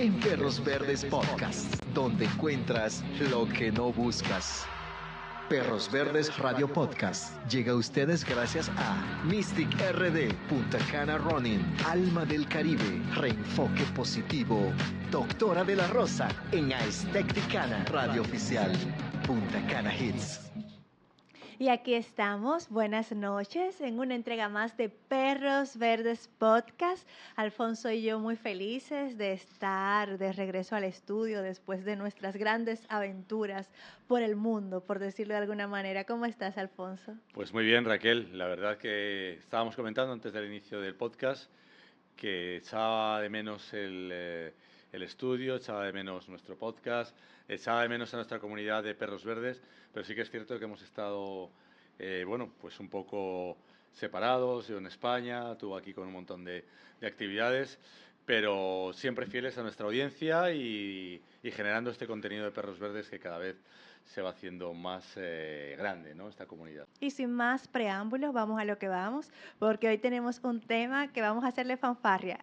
en Perros Verdes Podcast, donde encuentras lo que no buscas. Perros Verdes Radio Podcast llega a ustedes gracias a Mystic RD, Punta Cana Running, Alma del Caribe, Reenfoque Positivo, Doctora de la Rosa, en Aestheticana, Radio Oficial, Punta Cana Hits. Y aquí estamos, buenas noches, en una entrega más de Perros Verdes Podcast. Alfonso y yo muy felices de estar de regreso al estudio después de nuestras grandes aventuras por el mundo, por decirlo de alguna manera. ¿Cómo estás, Alfonso? Pues muy bien, Raquel. La verdad que estábamos comentando antes del inicio del podcast que echaba de menos el estudio, echaba de menos nuestro podcast, echaba de menos a nuestra comunidad de Perros Verdes, pero sí que es cierto que hemos estado, pues un poco separados. Yo en España, tú aquí con un montón de actividades, pero siempre fieles a nuestra audiencia y generando este contenido de Perros Verdes que cada vez se va haciendo más grande, ¿no? Esta comunidad. Y sin más preámbulos, vamos a lo que vamos, porque hoy tenemos un tema que vamos a hacerle fanfarria.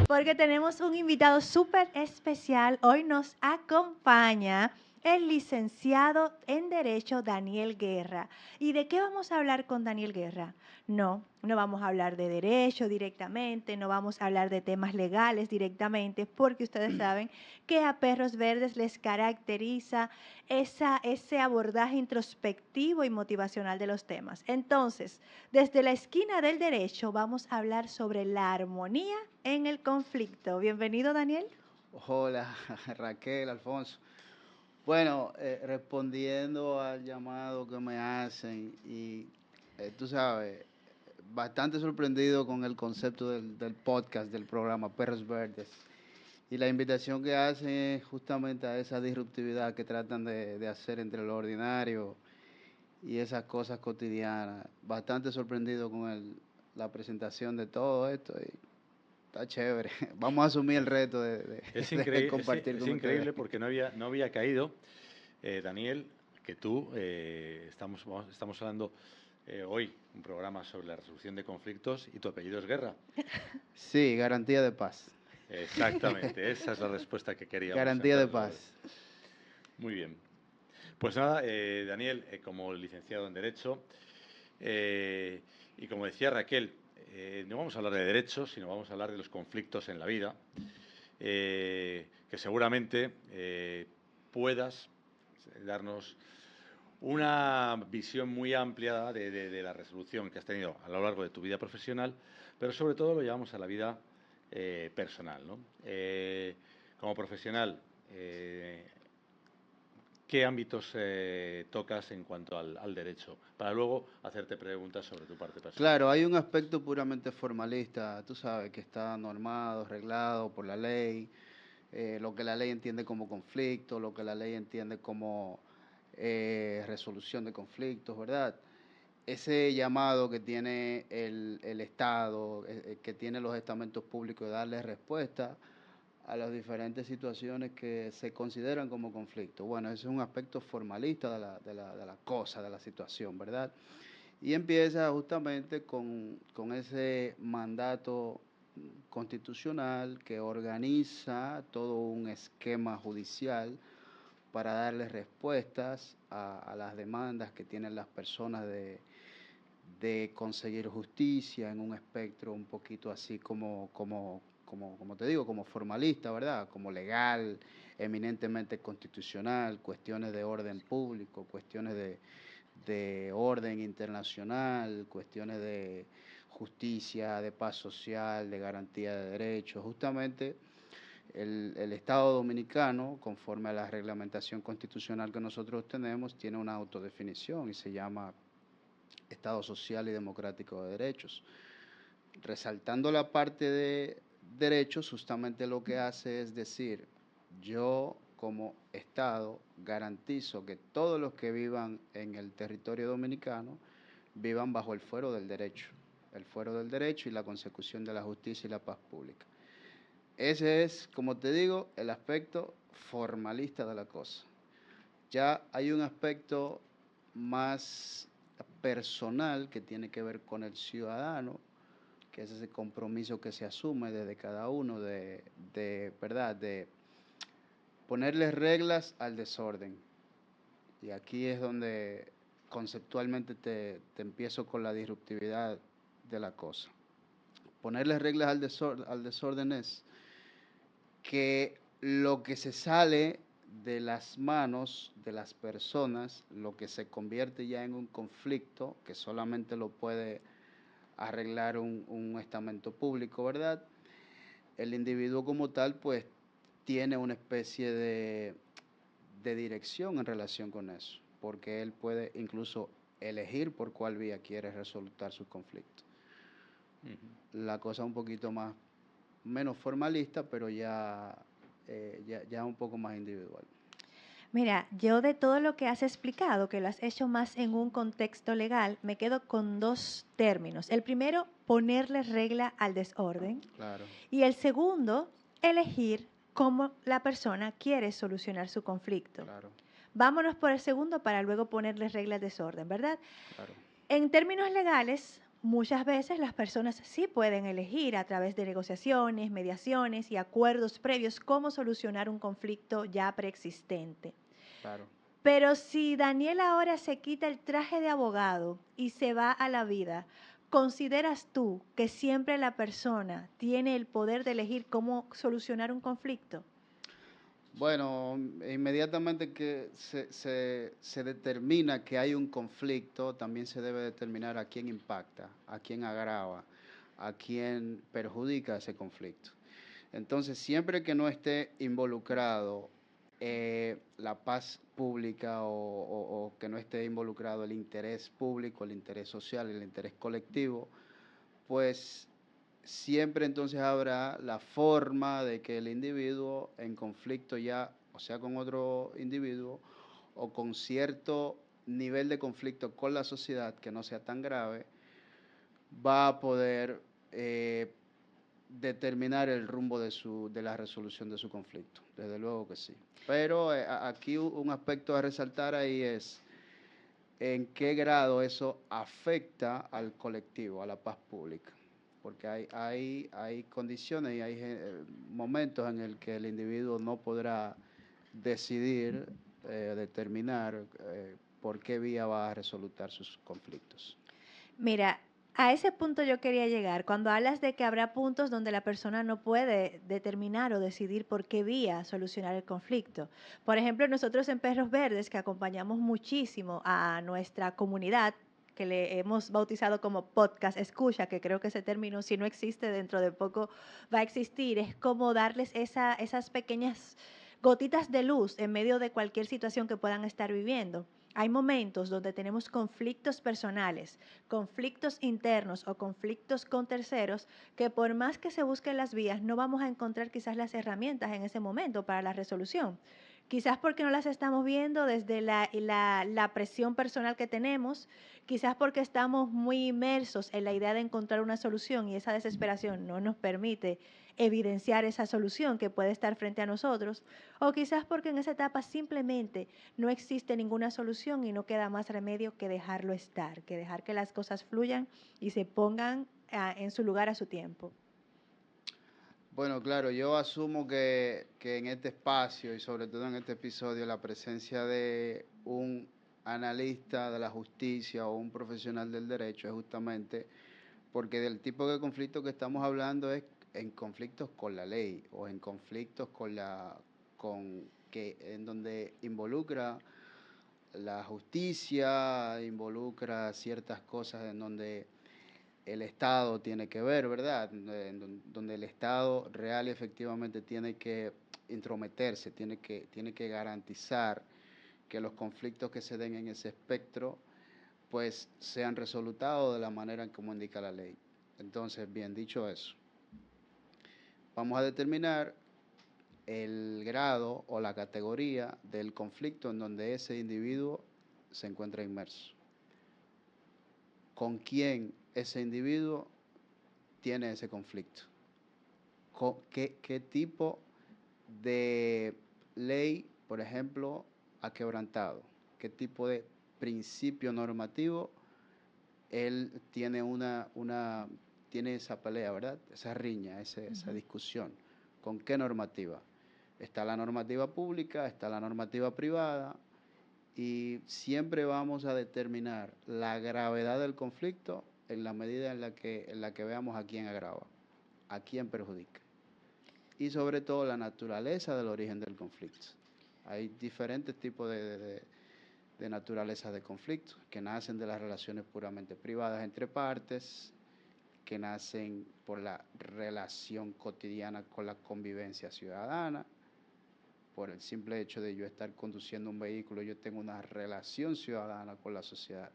Porque tenemos un invitado súper especial. Hoy nos acompaña el licenciado en Derecho Daniel Guerra. ¿Y de qué vamos a hablar con Daniel Guerra? No vamos a hablar de derecho directamente, no vamos a hablar de temas legales directamente, porque ustedes saben que a Perros Verdes les caracteriza ese abordaje introspectivo y motivacional de los temas. Entonces, desde la esquina del derecho vamos a hablar sobre la armonía en el conflicto. Bienvenido, Daniel. Hola, Raquel, Alfonso. Bueno, respondiendo al llamado que me hacen y tú sabes, bastante sorprendido con el concepto del podcast, del programa Perros Verdes. Y la invitación que hacen es justamente a esa disruptividad que tratan de hacer entre lo ordinario y esas cosas cotidianas. Bastante sorprendido con la presentación de todo esto y está chévere. Vamos a asumir el reto de Es compartir con increíble ustedes. porque no había caído, Daniel, que tú, estamos hablando hoy un programa sobre la resolución de conflictos y tu apellido es Guerra. Sí, garantía de paz. Exactamente, esa es la respuesta que queríamos. Garantía de paz. Muy bien. Pues nada, Daniel, como licenciado en Derecho, y como decía Raquel, no vamos a hablar de derechos, sino vamos a hablar de los conflictos en la vida, que seguramente puedas darnos una visión muy amplia de la resolución que has tenido a lo largo de tu vida profesional, pero sobre todo lo llevamos a la vida personal, ¿no? Como profesional, ¿qué ámbitos tocas en cuanto al derecho? Para luego hacerte preguntas sobre tu parte personal. Claro, hay un aspecto puramente formalista, tú sabes, que está normado, reglado por la ley, lo que la ley entiende como conflicto, lo que la ley entiende como resolución de conflictos, ¿verdad? Ese llamado que tiene el Estado, que tiene los estamentos públicos de darle respuesta a las diferentes situaciones que se consideran como conflicto. Bueno, ese es un aspecto formalista de la cosa, de la situación, ¿verdad? Y empieza justamente con ese mandato constitucional que organiza todo un esquema judicial para darle respuestas a las demandas que tienen las personas de conseguir justicia en un espectro un poquito así como te digo, como formalista, ¿verdad? Como legal, eminentemente constitucional, cuestiones de orden público, cuestiones de orden internacional, cuestiones de justicia, de paz social, de garantía de derechos. Justamente el Estado dominicano, conforme a la reglamentación constitucional que nosotros tenemos, tiene una autodefinición y se llama Estado social y democrático de derechos. Resaltando la parte de derechos, justamente lo que hace es decir, yo como Estado garantizo que todos los que vivan en el territorio dominicano vivan bajo el fuero del derecho y la consecución de la justicia y la paz pública. Ese es, como te digo, el aspecto formalista de la cosa. Ya hay un aspecto más personal que tiene que ver con el ciudadano, que es ese compromiso que se asume desde cada uno ¿verdad? De ponerle reglas al desorden. Y aquí es donde conceptualmente te empiezo con la disruptividad de la cosa. Ponerle reglas al desorden es que lo que se sale de las manos de las personas, lo que se convierte ya en un conflicto, que solamente lo puede arreglar un estamento público, ¿verdad? El individuo como tal, pues, tiene una especie de dirección en relación con eso, porque él puede incluso elegir por cuál vía quiere resolver su conflicto. La cosa un poquito menos formalista, pero ya un poco más individual. Mira, yo de todo lo que has explicado, que lo has hecho más en un contexto legal, me quedo con dos términos. El primero, ponerle regla al desorden. Claro, Y el segundo, elegir cómo la persona quiere solucionar su conflicto. claro, Vámonos por el segundo para luego ponerle regla al desorden, ¿verdad? claro. En términos legales, muchas veces las personas sí pueden elegir a través de negociaciones, mediaciones y acuerdos previos cómo solucionar un conflicto ya preexistente. Claro. Pero si Daniel ahora se quita el traje de abogado y se va a la vida, ¿consideras tú que siempre la persona tiene el poder de elegir cómo solucionar un conflicto? Bueno, inmediatamente que se determina que hay un conflicto, también se debe determinar a quién impacta, a quién agrava, a quién perjudica ese conflicto. Entonces, siempre que no esté involucrado la paz pública o que no esté involucrado el interés público, el interés social, el interés colectivo, pues siempre entonces habrá la forma de que el individuo en conflicto ya, o sea, con otro individuo, o con cierto nivel de conflicto con la sociedad que no sea tan grave, va a poder determinar el rumbo de la resolución de su conflicto. Desde luego que sí. Pero aquí un aspecto a resaltar ahí es en qué grado eso afecta al colectivo, a la paz pública. Porque hay condiciones y hay momentos en el que el individuo no podrá decidir, determinar por qué vía va a resolver sus conflictos. Mira, a ese punto yo quería llegar. Cuando hablas de que habrá puntos donde la persona no puede determinar o decidir por qué vía solucionar el conflicto. Por ejemplo, nosotros en Perros Verdes, que acompañamos muchísimo a nuestra comunidad, que le hemos bautizado como podcast escucha, que creo que ese término, si no existe, dentro de poco va a existir, es como darles esas pequeñas gotitas de luz en medio de cualquier situación que puedan estar viviendo. Hay momentos donde tenemos conflictos personales, conflictos internos o conflictos con terceros que por más que se busquen las vías, no vamos a encontrar quizás las herramientas en ese momento para la resolución. Quizás porque no las estamos viendo desde la presión personal que tenemos, quizás porque estamos muy inmersos en la idea de encontrar una solución y esa desesperación no nos permite evidenciar esa solución que puede estar frente a nosotros, o quizás porque en esa etapa simplemente no existe ninguna solución y no queda más remedio que dejarlo estar, que dejar que las cosas fluyan y se pongan en su lugar a su tiempo. Bueno, claro, yo asumo que en este espacio y sobre todo en este episodio la presencia de un analista de la justicia o un profesional del derecho es justamente porque del tipo de conflicto que estamos hablando es en conflictos con la ley o en conflictos en donde involucra la justicia, involucra ciertas cosas en donde el Estado tiene que ver, ¿verdad? Donde el Estado real y efectivamente tiene que intrometerse, tiene que garantizar que los conflictos que se den en ese espectro pues sean resolutados de la manera en como indica la ley. Entonces, bien dicho eso, vamos a determinar el grado o la categoría del conflicto en donde ese individuo se encuentra inmerso. ¿Con quién ese individuo tiene ese conflicto? ¿Qué tipo de ley, por ejemplo, ha quebrantado? ¿Qué tipo de principio normativo él tiene esa pelea, ¿verdad? Esa riña, esa discusión. ¿Con qué normativa? Está la normativa pública, está la normativa privada, y siempre vamos a determinar la gravedad del conflicto en la medida en la que veamos a quién agrava, a quién perjudica. Y sobre todo la naturaleza del origen del conflicto. Hay diferentes tipos de naturaleza de conflictos que nacen de las relaciones puramente privadas entre partes, que nacen por la relación cotidiana con la convivencia ciudadana. Por el simple hecho de yo estar conduciendo un vehículo, yo tengo una relación ciudadana con la sociedad.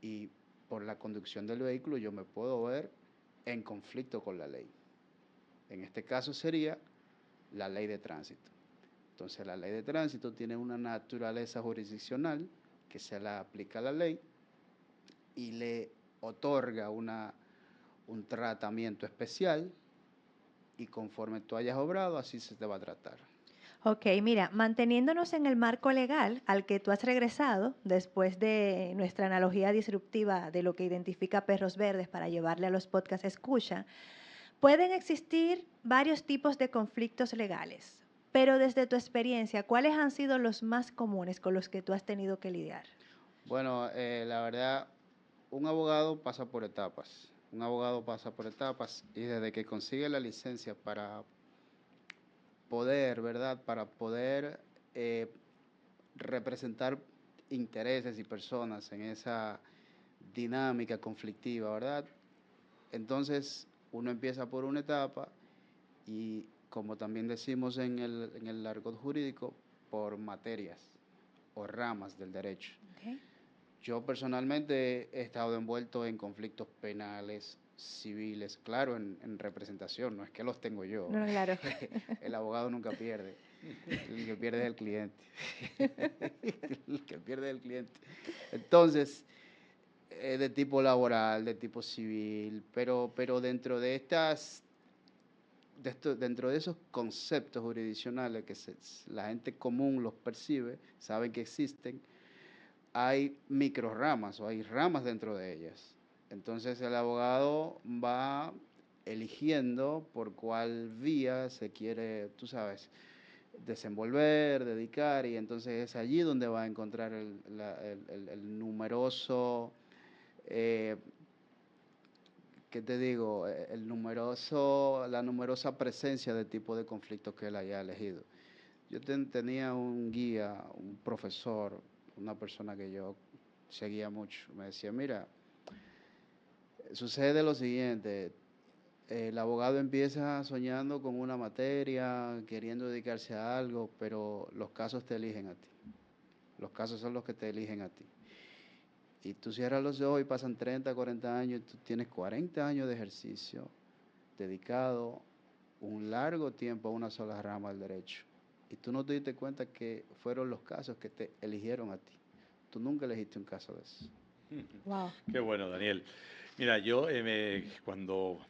Y por la conducción del vehículo yo me puedo ver en conflicto con la ley. En este caso sería la ley de tránsito. Entonces la ley de tránsito tiene una naturaleza jurisdiccional que se la aplica a la ley y le otorga un tratamiento especial, y conforme tú hayas obrado, así se te va a tratar. Ok, mira, manteniéndonos en el marco legal al que tú has regresado después de nuestra analogía disruptiva de lo que identifica Perros Verdes para llevarle a los podcasts escucha, pueden existir varios tipos de conflictos legales, pero desde tu experiencia, ¿cuáles han sido los más comunes con los que tú has tenido que lidiar? Bueno, la verdad, un abogado pasa por etapas. Un abogado pasa por etapas y desde que consigue la licencia para poder, ¿verdad? Para poder eh, representar intereses y personas en esa dinámica conflictiva, ¿verdad? Entonces, uno empieza por una etapa y, como también decimos en el argot jurídico, por materias o ramas del derecho. Okay. Yo personalmente he estado envuelto en conflictos penales, civiles, claro, en representación, no es que los tengo yo. No, claro. El abogado nunca pierde, el que pierde es el cliente. El que pierde es el cliente. Entonces, de tipo laboral, de tipo civil, pero dentro de dentro de esos conceptos jurisdiccionales que la gente común los percibe, saben que existen, hay microramas o hay ramas dentro de ellas. Entonces el abogado va eligiendo por cuál vía se quiere, tú sabes, desenvolver, dedicar, y entonces es allí donde va a encontrar el numeroso, ¿qué te digo? La numerosa presencia de tipo de conflictos que él haya elegido. Yo tenía un guía, un profesor, una persona que yo seguía mucho. Me decía, mira, sucede lo siguiente, el abogado empieza soñando con una materia, queriendo dedicarse a algo, pero los casos te eligen a ti. Los casos son los que te eligen a ti. Y tú cierras los ojos y pasan 30, 40 años, y tú tienes 40 años de ejercicio dedicado un largo tiempo a una sola rama del derecho. Y tú no te diste cuenta que fueron los casos que te eligieron a ti. Tú nunca elegiste un caso de eso. Wow. Qué bueno, Daniel. Mira, yo cuando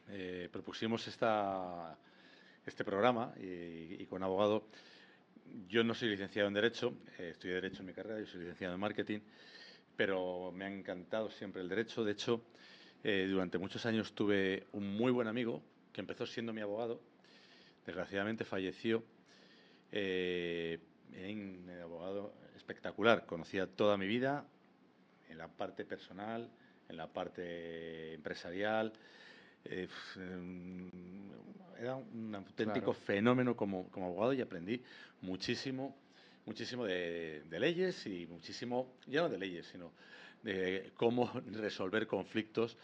propusimos este programa y con abogado, yo no soy licenciado en Derecho, estudié Derecho en mi carrera, yo soy licenciado en Marketing, pero me ha encantado siempre el Derecho. De hecho, durante muchos años tuve un muy buen amigo que empezó siendo mi abogado, desgraciadamente falleció, un abogado espectacular, conocía toda mi vida, en la parte personal, en la parte empresarial. Era un auténtico Claro. fenómeno como abogado, y aprendí muchísimo de leyes, y muchísimo, ya no de leyes, sino de cómo resolver conflictos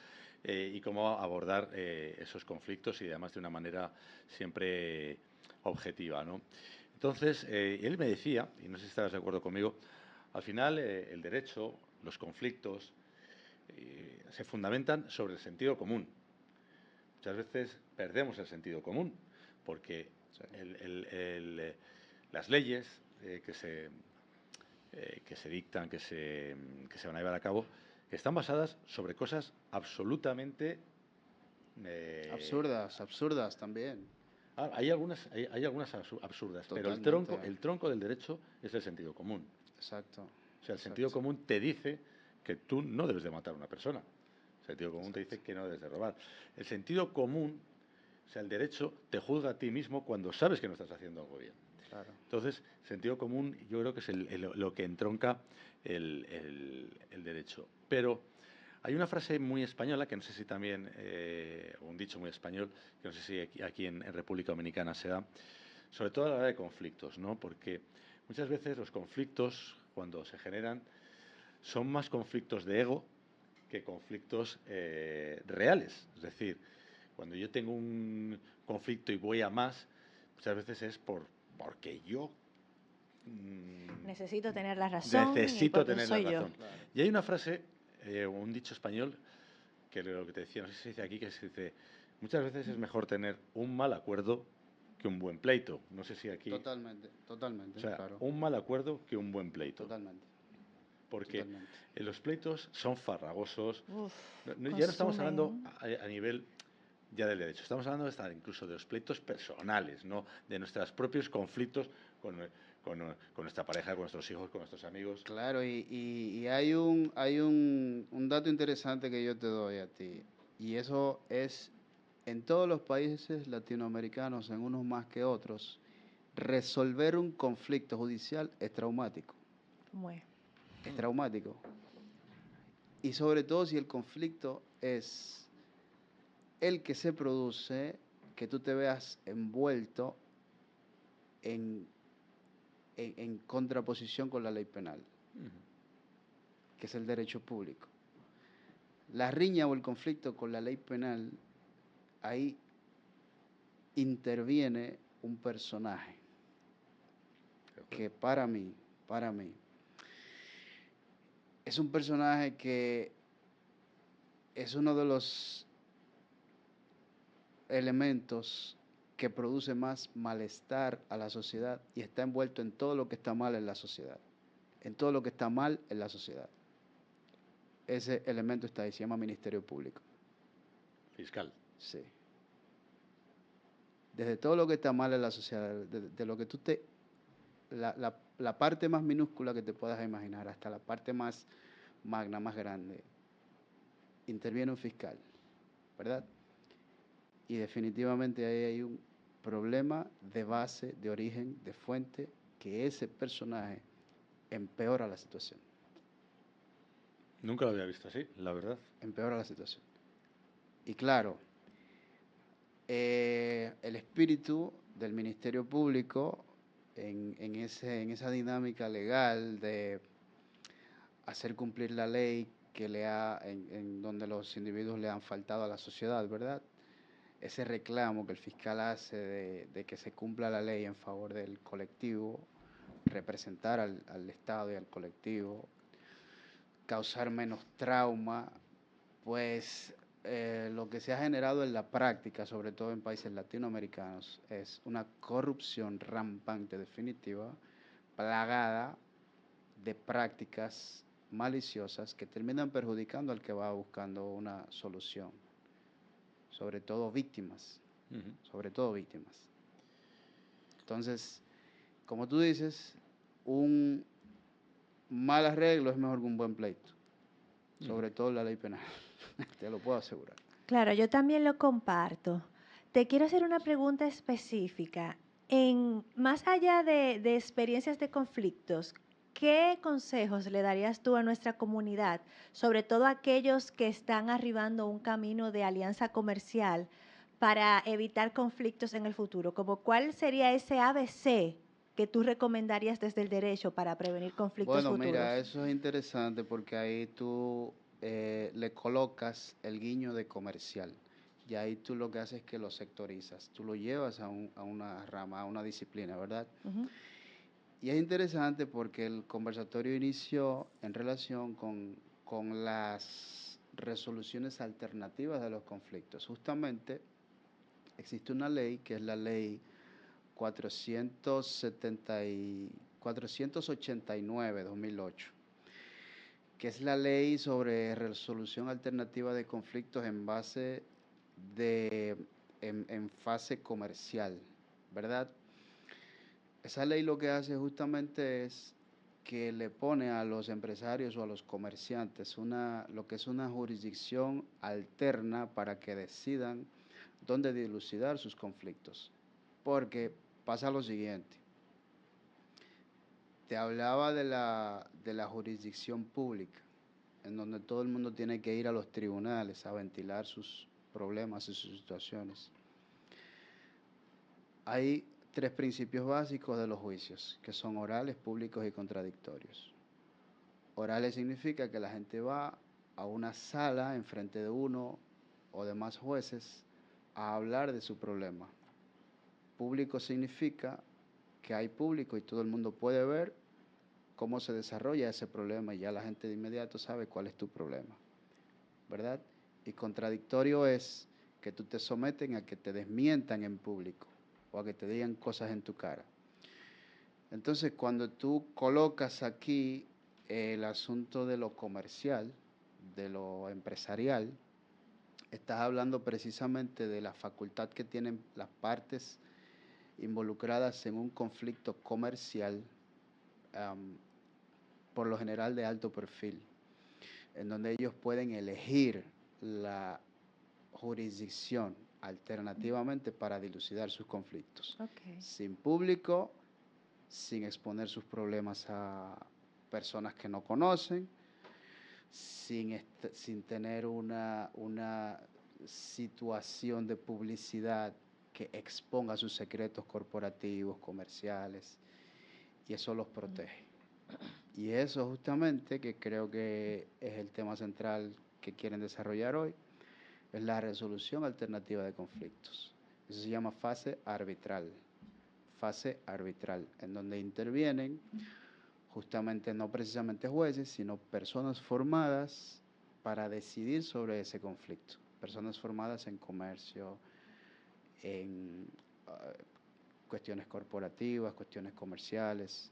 y cómo abordar esos conflictos, y además de una manera siempre objetiva, ¿no? Entonces, él me decía, y no sé si estarás de acuerdo conmigo, al final el derecho, los conflictos, se fundamentan sobre el sentido común. Muchas veces perdemos el sentido común porque las leyes que se dictan, que se van a llevar a cabo, están basadas sobre cosas absolutamente... Absurdas también. Hay algunas absurdas, pero Totalmente. el tronco del derecho es el sentido común. Exacto. O sea, el sentido Exacto. común te dice que tú no debes de matar a una persona. O sentido común te dice que no debes de robar. El sentido común, o sea, el derecho te juzga a ti mismo cuando sabes que no estás haciendo algo bien. Claro. Entonces, sentido común yo creo que es lo que entronca el derecho. Pero hay una frase muy española, que no sé si también, un dicho muy español, que no sé si aquí en República Dominicana se da, sobre todo a la hora de conflictos, ¿no? Porque muchas veces los conflictos, cuando se generan, son más conflictos de ego que conflictos reales. Es decir, cuando yo tengo un conflicto y voy a más, muchas veces es porque yo Necesito tener la razón y necesito porque tener la soy yo. razón. Claro. Y hay una frase, un dicho español, que lo que te decía, no sé si se dice aquí, que se dice, muchas veces es mejor tener un mal acuerdo que un buen pleito. No sé si aquí... Totalmente, O sea, claro. un mal acuerdo que un buen pleito. Totalmente, Porque totalmente. los pleitos son farragosos. Uf, Ya no estamos consumen. hablando a nivel ya del derecho, estamos hablando hasta incluso de los pleitos personales, ¿no? De nuestros propios conflictos con nuestra pareja, con nuestros hijos, con nuestros amigos. Claro, y hay un dato interesante que yo te doy a ti, y eso es, en todos los países latinoamericanos, en unos más que otros, resolver un conflicto judicial es traumático, Bueno, es traumático. Y sobre todo si el conflicto es el que se produce, que tú te veas envuelto en, en contraposición con la ley penal, que es el derecho público. La riña o el conflicto con la ley penal, ahí interviene un personaje que para mí, es un personaje que es uno de los elementos que produce más malestar a la sociedad y está envuelto en todo lo que está mal en la sociedad, en todo lo que está mal en la sociedad. Ese elemento está ahí, se llama Ministerio Público. Fiscal. Sí. Desde todo lo que está mal en la sociedad, de lo que tú te... La parte más minúscula que te puedas imaginar, hasta la parte más magna, más grande, interviene un fiscal, ¿verdad? Y definitivamente ahí hay un problema de base, de origen, de fuente, que ese personaje empeora la situación. Nunca lo había visto así, la verdad. Empeora la situación. Y claro, el espíritu del Ministerio Público en esa dinámica legal de hacer cumplir la ley en donde los individuos le han faltado a la sociedad, ¿verdad? Ese reclamo que el fiscal hace de que se cumpla la ley en favor del colectivo, representar al Estado y al colectivo, causar menos trauma, pues lo que se ha generado en la práctica, sobre todo en países latinoamericanos, es una corrupción rampante definitiva, plagada de prácticas maliciosas que terminan perjudicando al que va buscando una solución, sobre todo víctimas, sobre todo víctimas. Entonces, como tú dices, un mal arreglo es mejor que un buen pleito, sobre todo la ley penal, te lo puedo asegurar. claro, yo también lo comparto. Te quiero hacer una pregunta específica. Más allá de experiencias de conflictos, ¿qué consejos le darías tú a nuestra comunidad, sobre todo a aquellos que están arribando un camino de alianza comercial para evitar conflictos en el futuro? Como cuál sería ese ABC que tú recomendarías desde el derecho para prevenir conflictos Bueno, mira, futuros? eso es interesante porque ahí tú le colocas el guiño de comercial y ahí tú lo que haces es que lo sectorizas, tú lo llevas a una rama, a una disciplina, ¿verdad? Ujú. Y es interesante porque el conversatorio inició en relación con las resoluciones alternativas de los conflictos. Justamente existe una ley que es la ley 489-2008, que es la ley sobre resolución alternativa de conflictos en base en fase comercial, ¿verdad? Esa ley lo que hace justamente es que le pone a los empresarios o a los comerciantes lo que es una jurisdicción alterna para que decidan dónde dilucidar sus conflictos. Porque pasa lo siguiente, te hablaba de la jurisdicción pública, en donde todo el mundo tiene que ir a los tribunales a ventilar sus problemas y sus situaciones. Hay tres principios básicos de los juicios, que son orales, públicos y contradictorios. Orales significa que la gente va a una sala enfrente de uno o de más jueces a hablar de su problema. Público significa que hay público y todo el mundo puede ver cómo se desarrolla ese problema y ya la gente de inmediato sabe cuál es tu problema, ¿verdad? Y contradictorio es que tú te someten a que te desmientan en público o a que te digan cosas en tu cara. Entonces, cuando tú colocas aquí el asunto de lo comercial, de lo empresarial, estás hablando precisamente de la facultad que tienen las partes involucradas en un conflicto comercial, por lo general de alto perfil, en donde ellos pueden elegir la jurisdicción alternativamente para dilucidar sus conflictos. Okay. Sin público, sin exponer sus problemas a personas que no conocen, sin tener una situación de publicidad que exponga sus secretos corporativos, comerciales, y eso los protege. Y eso justamente, que creo que es el tema central que quieren desarrollar hoy, es la resolución alternativa de conflictos. Eso se llama fase arbitral, en donde intervienen justamente no precisamente jueces, sino personas formadas para decidir sobre ese conflicto. Personas formadas en comercio, en cuestiones corporativas, cuestiones comerciales,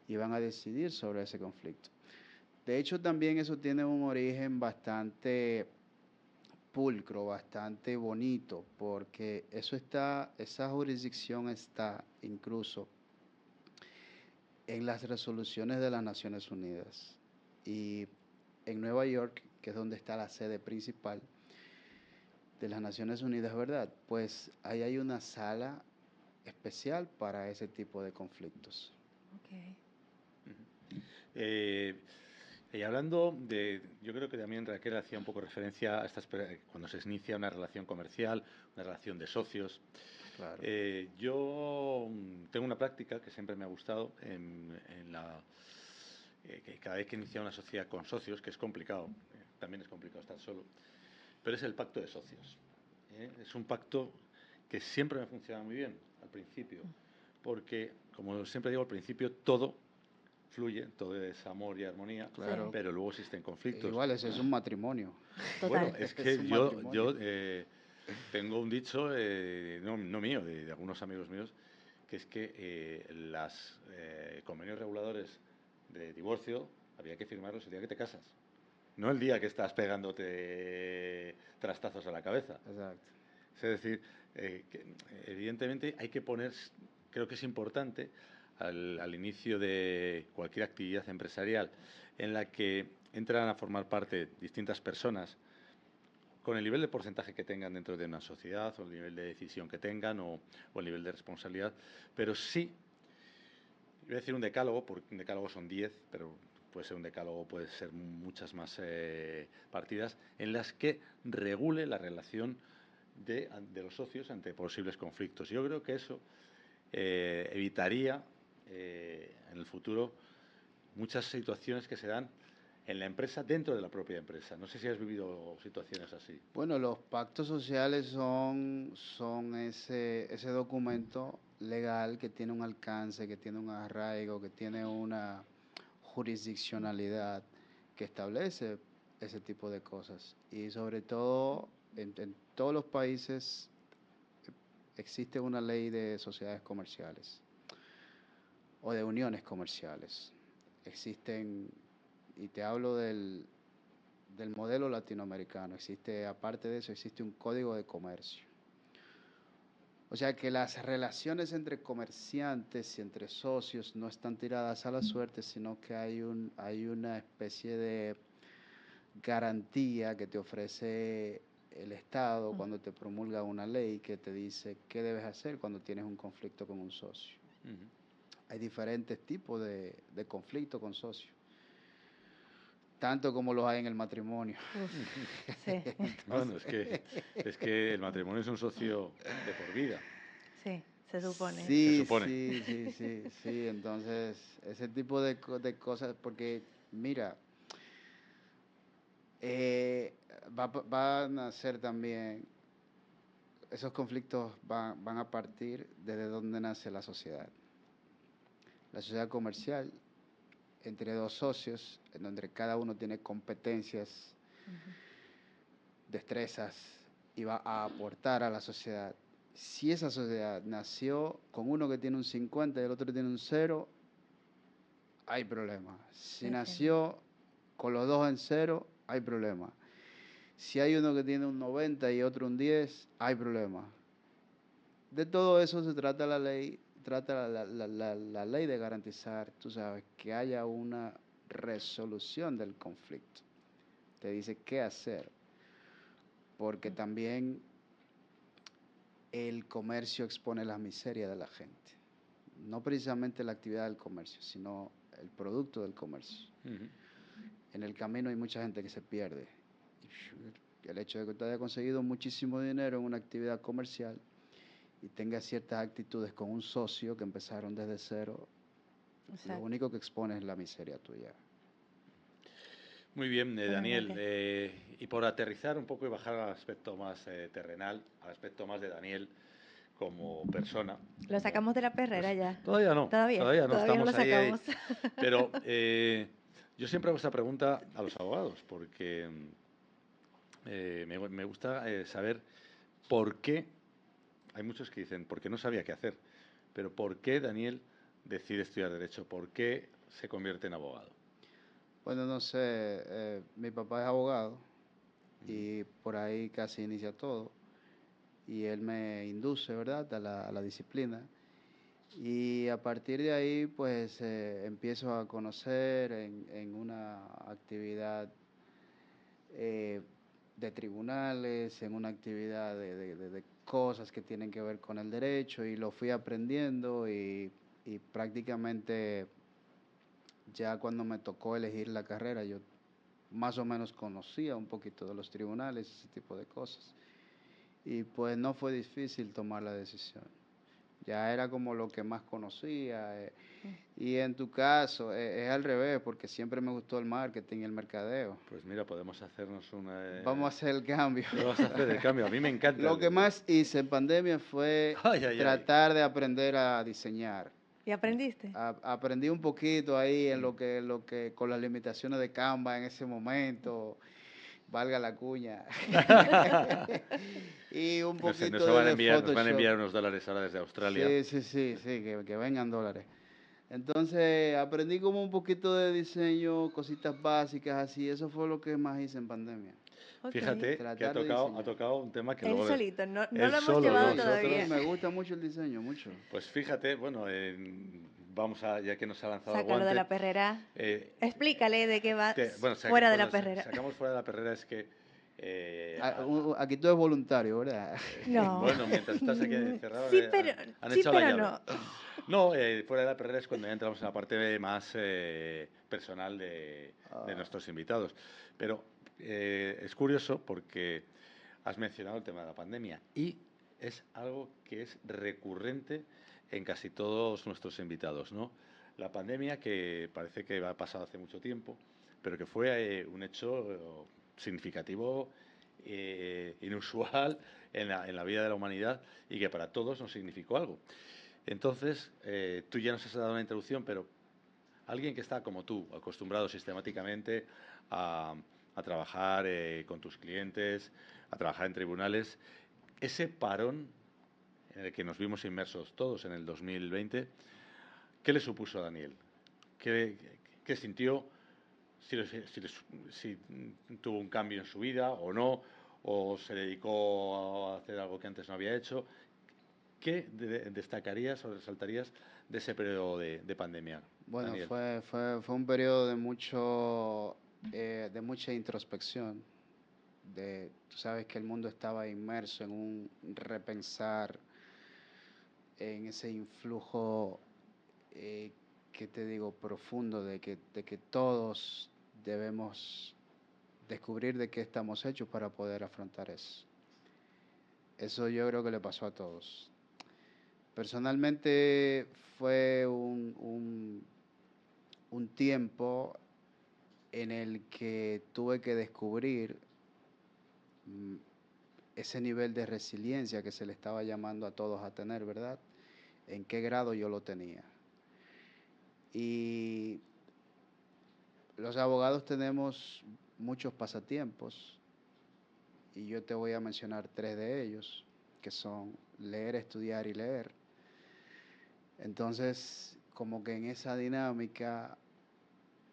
y van a decidir sobre ese conflicto. De hecho, también eso tiene un origen bastante pulcro, bastante bonito, porque esa jurisdicción está incluso en las resoluciones de las Naciones Unidas. Y en Nueva York, que es donde está la sede principal de las Naciones Unidas, ¿verdad? Pues ahí hay una sala especial para ese tipo de conflictos. Okay. Y hablando yo creo que también Raquel hacía un poco referencia a cuando se inicia una relación comercial, una relación de socios. Claro. Yo tengo una práctica que siempre me ha gustado que cada vez que inicia una sociedad con socios, que es complicado, también es complicado estar solo, pero es el pacto de socios. Es un pacto que siempre me funciona muy bien al principio, porque, como siempre digo, al principio todo fluye, todo es amor y armonía, Claro. pero luego existen conflictos. Igual ese es un matrimonio. Bueno, Total. es que un yo matrimonio. tengo un dicho, no mío, de algunos amigos míos, que es que los convenios reguladores de divorcio había que firmarlos el día que te casas, no el día que estás pegándote trastazos a la cabeza. Exacto. Es decir, que evidentemente hay que poner, creo que es importante, al inicio de cualquier actividad empresarial en la que entran a formar parte distintas personas con el nivel de porcentaje que tengan dentro de una sociedad, o el nivel de decisión que tengan, o el nivel de responsabilidad, pero sí, voy a decir un decálogo, porque un decálogo son 10, pero puede ser un decálogo, puede ser muchas más partidas, en las que regule la relación de los socios ante posibles conflictos. Yo creo que eso evitaría en el futuro muchas situaciones que se dan en la empresa, dentro de la propia empresa. No sé si has vivido situaciones así. Bueno, los pactos sociales son ese documento legal que tiene un alcance, que tiene un arraigo, que tiene una jurisdiccionalidad que establece ese tipo de cosas. Y sobre todo, en todos los países existe una ley de sociedades comerciales o de uniones comerciales. Existen, y te hablo del modelo latinoamericano, aparte de eso, existe un código de comercio. O sea que las relaciones entre comerciantes y entre socios no están tiradas a la suerte, sino que hay una especie de garantía que te ofrece el Estado cuando te promulga una ley que te dice qué debes hacer cuando tienes un conflicto con un socio. Ujú. Hay diferentes tipos de conflicto con socios, tanto como los hay en el matrimonio. Uf, sí, Bueno, es que el matrimonio es un socio de por vida, sí, se supone. se Sí, supone. sí, sí, sí, sí. Entonces, ese tipo de cosas, porque mira, eh, van a ser también, esos conflictos van a partir desde donde nace la sociedad. La sociedad comercial, entre dos socios, en donde cada uno tiene competencias, destrezas y va a aportar a la sociedad. Si esa sociedad nació con uno que tiene un 50 y el otro tiene un 0, hay problema. Si Definitivo. nació con los dos en 0, hay problema. Si hay uno que tiene un 90 y otro un 10, hay problema. De todo eso se trata la ley, trata la ley de garantizar, tú sabes, que haya una resolución del conflicto. Te dice qué hacer, porque también el comercio expone la miseria de la gente. No precisamente la actividad del comercio, sino el producto del comercio. Ujú. En el camino hay mucha gente que se pierde. El hecho de que usted haya conseguido muchísimo dinero en una actividad comercial y tenga ciertas actitudes con un socio que empezaron desde cero, lo Exacto. único que expone es la miseria tuya. Muy bien, Daniel. Totalmente. Y por aterrizar un poco y bajar al aspecto más terrenal, al aspecto más de Daniel como persona, Lo como, sacamos de la perrera pues ya. todavía no, Todavía no lo estamos ahí, sacamos. pero yo siempre hago esta pregunta a los abogados, porque me gusta saber por qué, hay muchos que dicen, porque no sabía qué hacer, pero ¿por qué Daniel decide estudiar Derecho? ¿Por qué se convierte en abogado? Bueno, no sé, mi papá es abogado y por ahí casi inicia todo. Y él me induce, ¿verdad?, a la disciplina. Y a partir de ahí, pues empiezo a conocer en una actividad eh, de tribunales, en una actividad de cosas que tienen que ver con el derecho y lo fui aprendiendo y prácticamente ya cuando me tocó elegir la carrera, yo más o menos conocía un poquito de los tribunales, ese tipo de cosas. Y pues no fue difícil tomar la decisión. Ya era como lo que más conocía. Y en tu caso, es al revés, porque siempre me gustó el marketing y el mercadeo. Pues mira, podemos hacernos una... Vamos a hacer el cambio. Vamos a hacer el cambio. A mí me encanta Lo que más hice en pandemia fue Ay, ay, ay. tratar de aprender a diseñar. ¿Y aprendiste? Aprendí un poquito ahí en lo que con las limitaciones de Canva en ese momento, valga la cuña. Y un Nos poquito van a de enviar, nos van a Photoshop. enviar unos dólares ahora desde Australia. Sí, sí, sí, sí, que vengan dólares. Entonces aprendí como un poquito de diseño, cositas básicas así. Eso fue lo que más hice en pandemia. Ok. Fíjate que Tratar de ha diseñar. tocado un tema que Él luego solito, no él lo hemos solo, llevado Sí, sí, todavía. nosotros. me gusta mucho el diseño, mucho. Pues fíjate, bueno, vamos a, ya que nos ha lanzado el Sácalo de guante, la perrera. eh, Explícale de qué va bueno, fuera de la cuando perrera. sacamos fuera de la perrera es que, Aquí todo es voluntario, ¿verdad? No. bueno, mientras estás aquí encerrado, han Sí, echado la pero llave. no. No, fuera de la perrera es cuando ya entramos en la parte más personal de Ah, nuestros invitados. Pero es curioso porque has mencionado el tema de la pandemia y es algo que es recurrente en casi todos nuestros invitados, ¿no? La pandemia que parece que ha pasado hace mucho tiempo, pero que fue un hecho significativo, inusual en la vida de la humanidad y que para todos nos significó algo. Entonces, tú ya nos has dado una introducción, pero alguien que está como tú, acostumbrado sistemáticamente a trabajar con tus clientes, a trabajar en tribunales, ese parón en el que nos vimos inmersos todos en el 2020, ¿qué le supuso a Daniel? ¿Qué sintió? Si tuvo un cambio en su vida o no, o se dedicó a hacer algo que antes no había hecho. ¿Qué destacarías o resaltarías de ese periodo de pandemia, Bueno, Daniel? fue un periodo de mucha introspección. Tú sabes que el mundo estaba inmerso en un repensar, en ese influjo, que te digo, profundo de que todos debemos descubrir de qué estamos hechos para poder afrontar eso. Eso yo creo que le pasó a todos. Personalmente fue un tiempo en el que tuve que descubrir mm, ese nivel de resiliencia que se le estaba llamando a todos a tener, ¿verdad? En qué grado yo lo tenía. Y los abogados tenemos muchos pasatiempos y yo te voy a mencionar 3 de ellos, que son leer, estudiar y leer. Entonces, como que en esa dinámica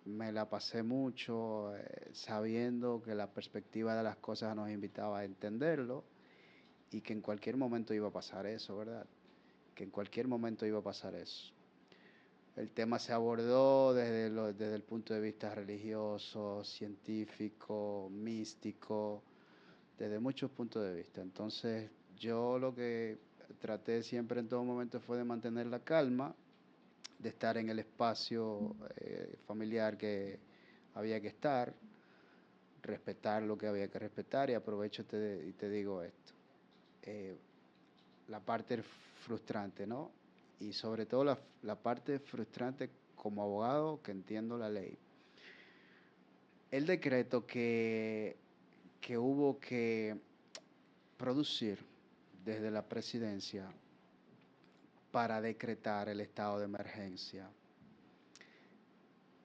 me la pasé mucho, sabiendo que la perspectiva de las cosas nos invitaba a entenderlo y que en cualquier momento iba a pasar eso, ¿verdad? Que en cualquier momento iba a pasar eso. El tema se abordó desde el punto de vista religioso, científico, místico, desde muchos puntos de vista. Entonces, yo lo que traté siempre en todo momento fue de mantener la calma, de estar en el espacio familiar que había que estar, respetar lo que había que respetar, y aprovecho y te digo esto. Eh, la parte frustrante, ¿no? Y sobre todo la parte frustrante como abogado que entiendo la ley. El decreto que hubo que producir desde la presidencia para decretar el estado de emergencia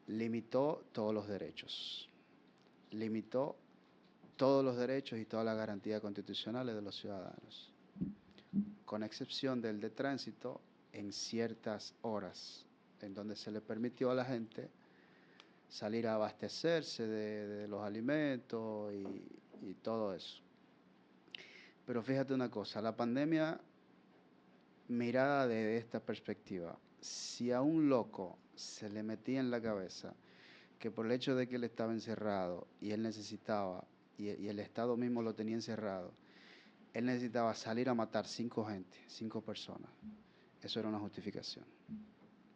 limitó todos los derechos, limitó todos los derechos y todas las garantías constitucionales de los ciudadanos, con excepción del de tránsito en ciertas horas, en donde se le permitió a la gente salir a abastecerse de los alimentos y todo eso. Pero fíjate una cosa, la pandemia, mirada desde esta perspectiva, si a un loco se le metía en la cabeza que por el hecho de que él estaba encerrado y él necesitaba, y el Estado mismo lo tenía encerrado, él necesitaba salir a matar 5 personas, eso era una justificación.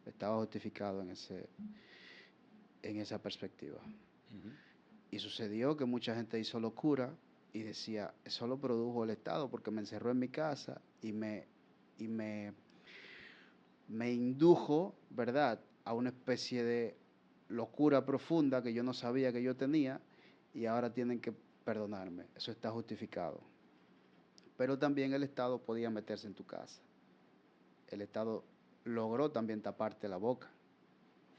Estaba justificado en esa perspectiva. Ujú. Y sucedió que mucha gente hizo locura y decía, eso lo produjo el Estado porque me encerró en mi casa y me indujo, ¿verdad?, a una especie de locura profunda que yo no sabía que yo tenía y ahora tienen que perdonarme. Eso está justificado. Pero también el Estado podía meterse en tu casa. El Estado logró también taparte la boca.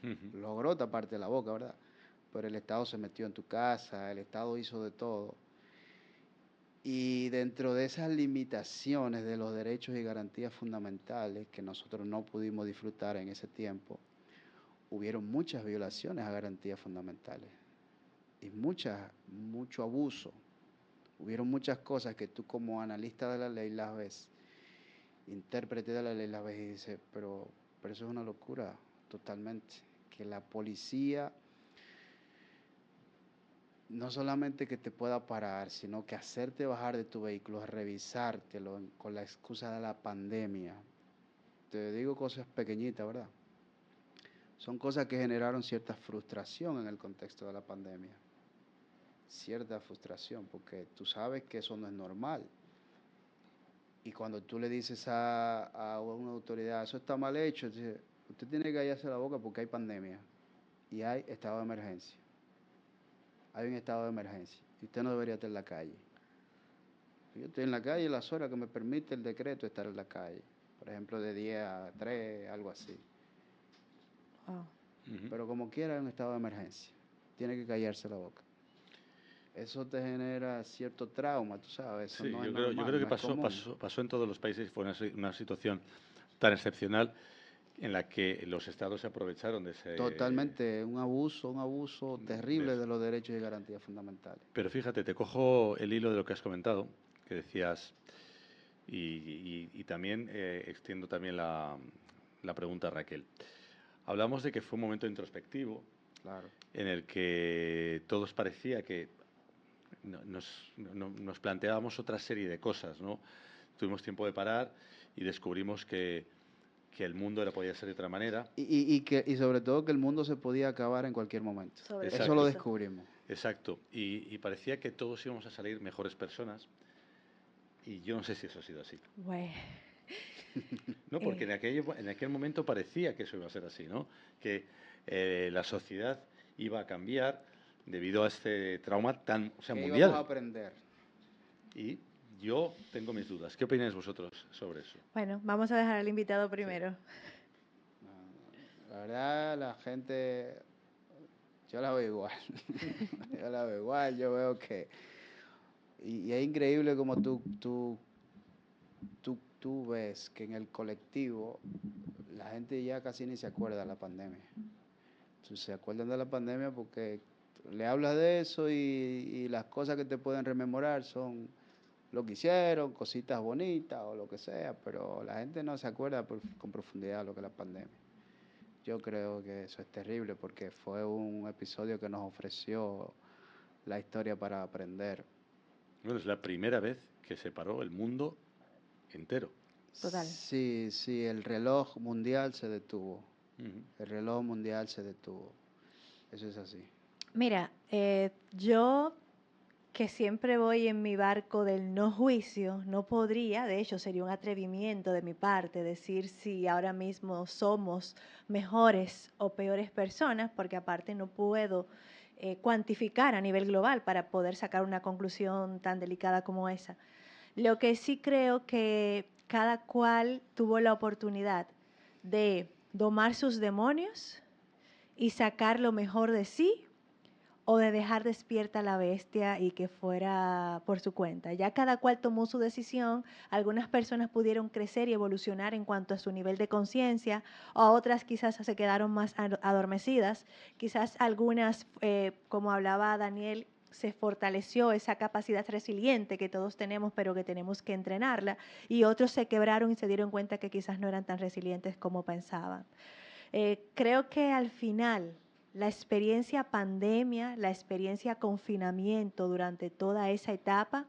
Ujú. Logró taparte la boca, ¿verdad? Pero el Estado se metió en tu casa, el Estado hizo de todo. Y dentro de esas limitaciones de los derechos y garantías fundamentales que nosotros no pudimos disfrutar en ese tiempo, hubieron muchas violaciones a garantías fundamentales y mucho abuso. Hubieron muchas cosas que tú como analista de la ley las ves, intérprete de la ley las ves y dices, pero eso es una locura totalmente. Que la policía no solamente que te pueda parar, sino que hacerte bajar de tu vehículo, revisártelo con la excusa de la pandemia. Te digo cosas pequeñitas, ¿verdad? Son cosas que generaron cierta frustración en el contexto de la pandemia. Cierta frustración, porque tú sabes que eso no es normal. Y cuando tú le dices a una autoridad, eso está mal hecho, dice, usted tiene que callarse la boca porque hay pandemia y hay estado de emergencia. Hay un estado de emergencia y usted no debería estar en la calle. Yo estoy en la calle las horas que me permite el decreto estar en la calle. Por ejemplo, de 10 a 3, algo así. Wow. Ujú. Pero como quiera, hay un estado de emergencia. Tiene que callarse la boca. Eso te genera cierto trauma, tú sabes. Eso Sí, no es yo normal, creo que no es común. pasó en todos los países. Fue una situación tan excepcional en la que los estados se aprovecharon Totalmente, un abuso de terrible eso. de los derechos y garantías fundamentales. Pero fíjate, te cojo el hilo de lo que has comentado, que decías, Y también extiendo también la pregunta a Raquel. Hablamos de que fue un momento introspectivo, Claro. en el que todos parecía que nos planteábamos otra serie de cosas, ¿no? Tuvimos tiempo de parar y descubrimos que el mundo podía ser de otra manera. Y sobre todo que el mundo se podía acabar en cualquier momento. Sobre Exacto. Eso lo todo. descubrimos. Exacto. Y parecía que todos íbamos a salir mejores personas. Y yo no sé si eso ha sido así. Bueno, No, porque en aquel momento parecía que eso iba a ser así, ¿no? Que la sociedad iba a cambiar debido a este trauma tan, o sea, ¿Qué mundial. íbamos a aprender? Y yo tengo mis dudas. ¿Qué opináis vosotros sobre eso? bueno, vamos a dejar al invitado primero. La verdad, la gente, yo la veo igual. Yo la veo igual, yo veo que... Y es increíble como tú ves que en el colectivo la gente ya casi ni se acuerda de la pandemia. Se acuerdan de la pandemia porque le hablas de eso y las cosas que te pueden rememorar son lo que hicieron, cositas bonitas o lo que sea, pero la gente no se acuerda con profundidad de lo que es la pandemia. Yo creo que eso es terrible porque fue un episodio que nos ofreció la historia para aprender. Bueno, es la primera vez que se paró el mundo entero. Total. Sí, sí, el reloj mundial se detuvo. Ujú. El reloj mundial se detuvo. Eso es así. Mira, yo que siempre voy en mi barco del no juicio, no podría, de hecho sería un atrevimiento de mi parte decir si ahora mismo somos mejores o peores personas, porque aparte no puedo cuantificar a nivel global para poder sacar una conclusión tan delicada como esa. Lo que sí creo que cada cual tuvo la oportunidad de domar sus demonios y sacar lo mejor de sí o de dejar despierta la bestia y que fuera por su cuenta. Ya cada cual tomó su decisión, algunas personas pudieron crecer y evolucionar en cuanto a su nivel de conciencia, o otras quizás se quedaron más adormecidas, quizás algunas, como hablaba Daniel, se fortaleció esa capacidad resiliente que todos tenemos, pero que tenemos que entrenarla, y otros se quebraron y se dieron cuenta que quizás no eran tan resilientes como pensaban. Creo que al final la experiencia pandemia, la experiencia confinamiento durante toda esa etapa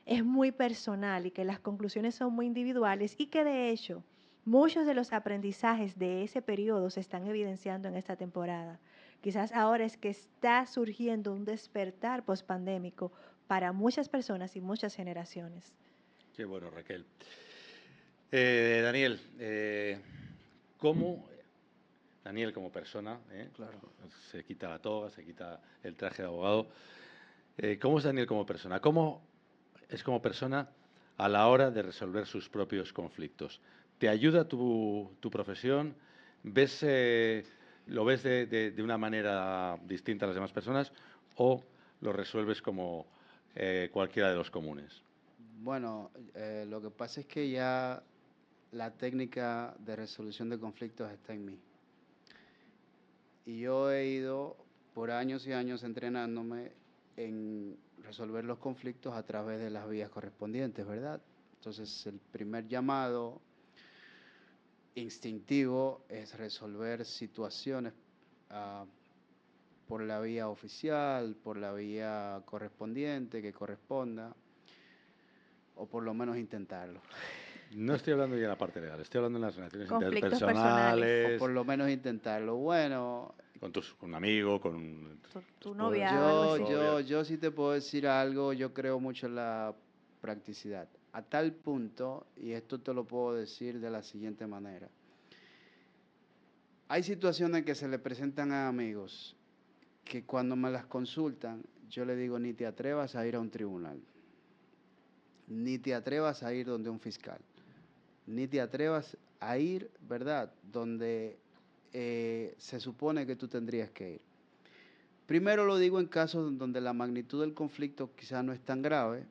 es muy personal y que las conclusiones son muy individuales y que de hecho muchos de los aprendizajes de ese periodo se están evidenciando en esta temporada. Quizás ahora es que está surgiendo un despertar pospandémico para muchas personas y muchas generaciones. Qué bueno, Raquel. Daniel, ¿cómo Daniel como persona, Claro. se quita la toga, se quita el traje de abogado? ¿Cómo es Daniel como persona? ¿Cómo es como persona a la hora de resolver sus propios conflictos? ¿Te ayuda tu profesión? ¿Lo ves de una manera distinta a las demás personas o lo resuelves como cualquiera de los comunes? Bueno, lo que pasa es que ya la técnica de resolución de conflictos está en mí. Y yo he ido por años y años entrenándome en resolver los conflictos a través de las vías correspondientes, ¿verdad? Entonces, el primer llamado instintivo es resolver situaciones ah, por la vía oficial, por la vía correspondiente que corresponda, o por lo menos intentarlo. No estoy hablando ya de la parte legal, estoy hablando en las relaciones Conflictos O interpersonales, por lo menos intentarlo. Bueno, con un amigo, con Tu tu novia, esposa, algo Yo, así. tu novia. yo, yo sí te puedo decir algo, yo creo mucho en la practicidad. A tal punto, y esto te lo puedo decir de la siguiente manera. Hay situaciones que se le presentan a amigos que cuando me las consultan, yo le digo, ni te atrevas a ir a un tribunal, ni te atrevas a ir donde un fiscal, ni te atrevas a ir, ¿verdad?, donde se supone que tú tendrías que ir. Primero lo digo en casos donde la magnitud del conflicto quizás no es tan grave,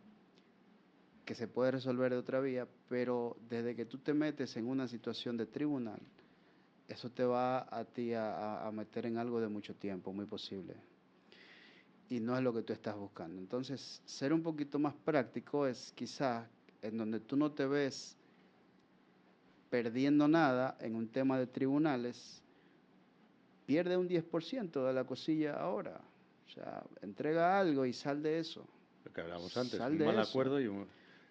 que se puede resolver de otra vía, pero desde que tú te metes en una situación de tribunal, eso te va a ti a meter en algo de mucho tiempo, muy posible. Y no es lo que tú estás buscando. Entonces, ser un poquito más práctico es quizás en donde tú no te ves perdiendo nada en un tema de tribunales, pierde un 10% de la cosilla ahora. O sea, entrega algo y sal de eso. Lo que hablábamos antes, Sal un de mal eso. acuerdo y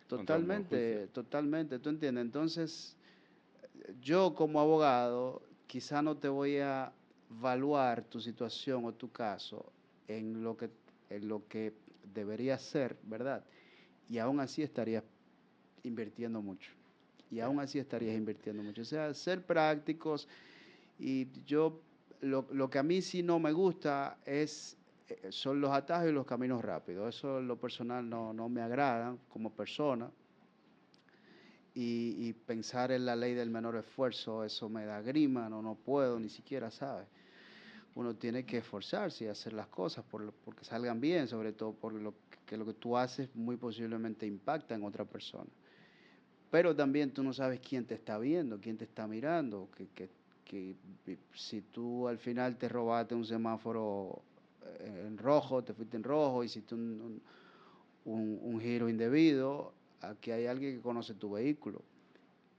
contra un buen juicio. Totalmente, ¿tú entiendes? Entonces, yo como abogado, quizá no te voy a evaluar tu situación o tu caso en lo que debería ser, ¿verdad? Y aún así estarías invirtiendo mucho. Y aún así estarías invirtiendo mucho. O sea, ser prácticos. Y yo, lo que a mí sí no me gusta son los atajos y los caminos rápidos. Eso en lo personal no me agrada como persona. Y pensar en la ley del menor esfuerzo, eso me da grima, no puedo ni siquiera, ¿sabes? Uno tiene que esforzarse y hacer las cosas porque salgan bien, sobre todo porque lo que tú haces muy posiblemente impacta en otra persona. Pero también tú no sabes quién te está viendo, quién te está mirando, que si tú al final te robaste un semáforo en rojo, te fuiste en rojo, hiciste un giro indebido, aquí hay alguien que conoce tu vehículo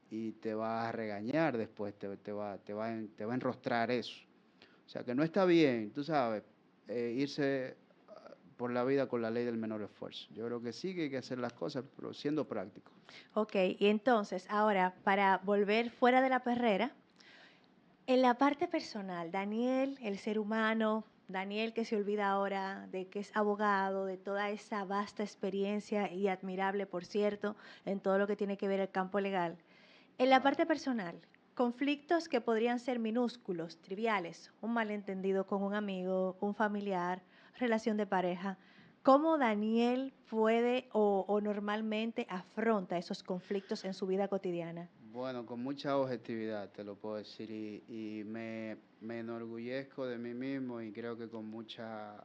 y te va a regañar después, te va a enrostrar eso. O sea que no está bien, tú sabes, irse por la vida con la ley del menor esfuerzo. Yo creo que sí que hay que hacer las cosas, pero siendo práctico. Ok, y entonces, ahora, para volver fuera de la perrera, en la parte personal, Daniel, el ser humano, Daniel que se olvida ahora de que es abogado, de toda esa vasta experiencia y admirable, por cierto, en todo lo que tiene que ver el campo legal. En la parte personal, conflictos que podrían ser minúsculos, triviales, un malentendido con un amigo, un familiar, relación de pareja. ¿Cómo Daniel puede o normalmente afronta esos conflictos en su vida cotidiana? Bueno, con mucha objetividad te lo puedo decir y me enorgullezco de mí mismo y creo que con mucha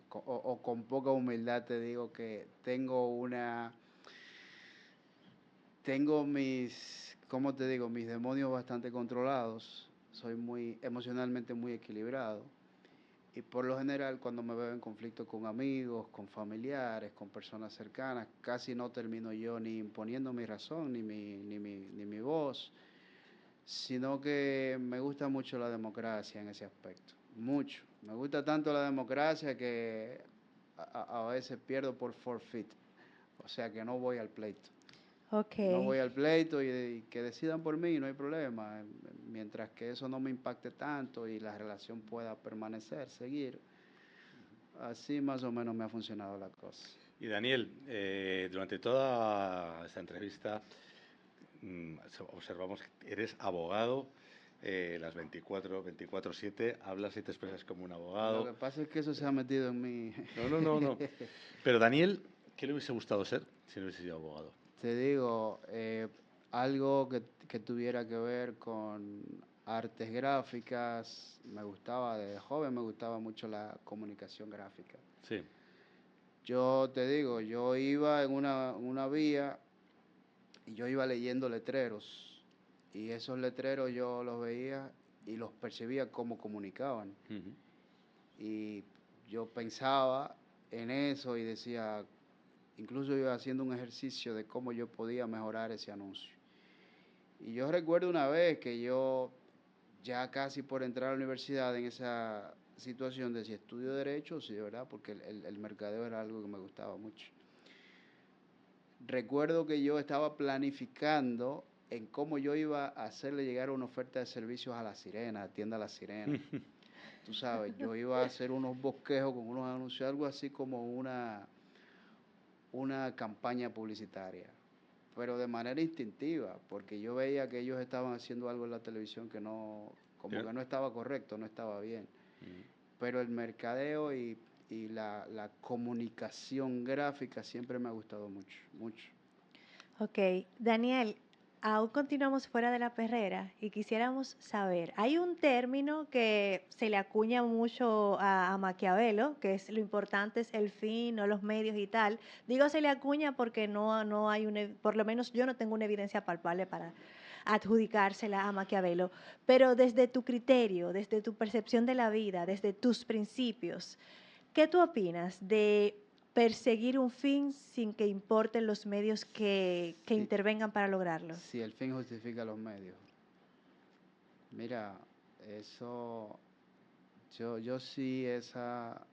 o con poca humildad te digo que tengo ¿cómo te digo? Mis demonios bastante controlados, soy emocionalmente muy equilibrado y por lo general cuando me veo en conflicto con amigos, con familiares, con personas cercanas, casi no termino yo ni imponiendo mi razón ni mi voz, sino que me gusta mucho la democracia en ese aspecto, mucho. Me gusta tanto la democracia que a veces pierdo por forfeit, o sea que no voy al pleito. Ok, No voy al pleito y que decidan por mí, no hay problema. Mientras que eso no me impacte tanto y la relación pueda permanecer, seguir, así más o menos me ha funcionado la cosa. Y Daniel, durante toda esta entrevista observamos que eres abogado, las 24/7, hablas y te expresas como un Lo abogado. que pasa es que eso se ha metido en mí. No. Pero Daniel, ¿qué le hubiese gustado ser si no hubiese sido abogado? Te digo, algo que tuviera que ver con artes gráficas, me gustaba, de joven me gustaba mucho la comunicación gráfica. Sí. Yo te digo, yo iba en una vía y yo iba leyendo letreros y esos letreros yo los veía y los percibía como comunicaban. Uh-huh. Y yo pensaba en eso y decía, incluso iba haciendo un ejercicio de cómo yo podía mejorar ese anuncio. Y yo recuerdo una vez que yo, ya casi por entrar a la universidad en esa situación de si estudio Derecho, sí, ¿verdad? Porque el mercadeo era algo que me gustaba mucho. Recuerdo que yo estaba planificando en cómo yo iba a hacerle llegar una oferta de servicios a La Sirena, a tienda La Sirena. Tú sabes, yo iba a hacer unos bosquejos con unos anuncios, algo así como una campaña publicitaria, pero de manera instintiva, porque yo veía que ellos estaban haciendo algo en la televisión que como que no estaba correcto, no estaba bien. Pero el mercadeo y la comunicación gráfica siempre me ha gustado mucho, mucho. ok. Daniel, aún continuamos fuera de la perrera y quisiéramos saber, hay un término que se le acuña mucho a Maquiavelo, que es lo importante es el fin, no los medios y tal. Digo se le acuña porque no hay por lo menos yo no tengo una evidencia palpable para adjudicársela a Maquiavelo, pero desde tu criterio, desde tu percepción de la vida, desde tus principios, ¿qué tú opinas de perseguir un fin sin que importen los medios que Sí, intervengan para lograrlo. si el fin justifica los medios. Mira, eso, yo sí esa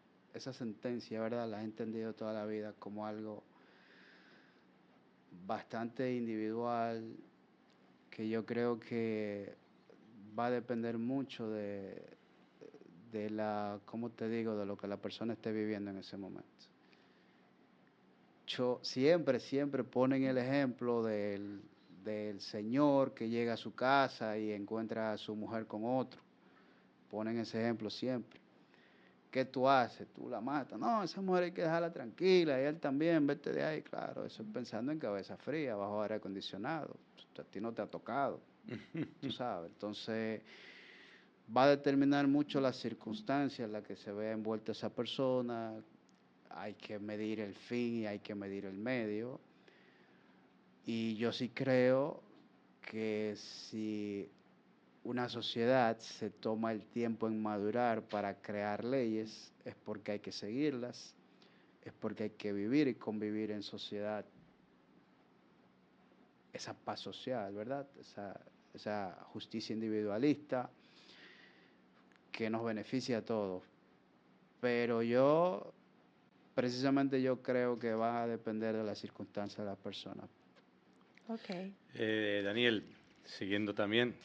sentencia, ¿verdad? La he entendido toda la vida como algo bastante individual, que yo creo que va a depender mucho de la, ¿cómo te digo?, de lo que la persona esté viviendo en ese momento. Siempre ponen el ejemplo del señor que llega a su casa y encuentra a su mujer con otro. Ponen ese ejemplo siempre. ¿Qué tú haces? Tú la matas. No, esa mujer hay que dejarla tranquila y él también, vete de ahí. Claro, eso es pensando en cabeza fría, bajo aire acondicionado. A ti no te ha tocado, tú sabes. Entonces, va a determinar mucho las circunstancias en las que se vea envuelta esa persona. Hay que medir el fin y hay que medir el medio. Y yo sí creo que si una sociedad se toma el tiempo en madurar para crear leyes, es porque hay que seguirlas, es porque hay que vivir y convivir en sociedad esa paz social, ¿verdad? Esa justicia individualista que nos beneficia a todos. Pero precisamente yo creo que va a depender de las circunstancias de las personas. Ok. Daniel, siguiendo también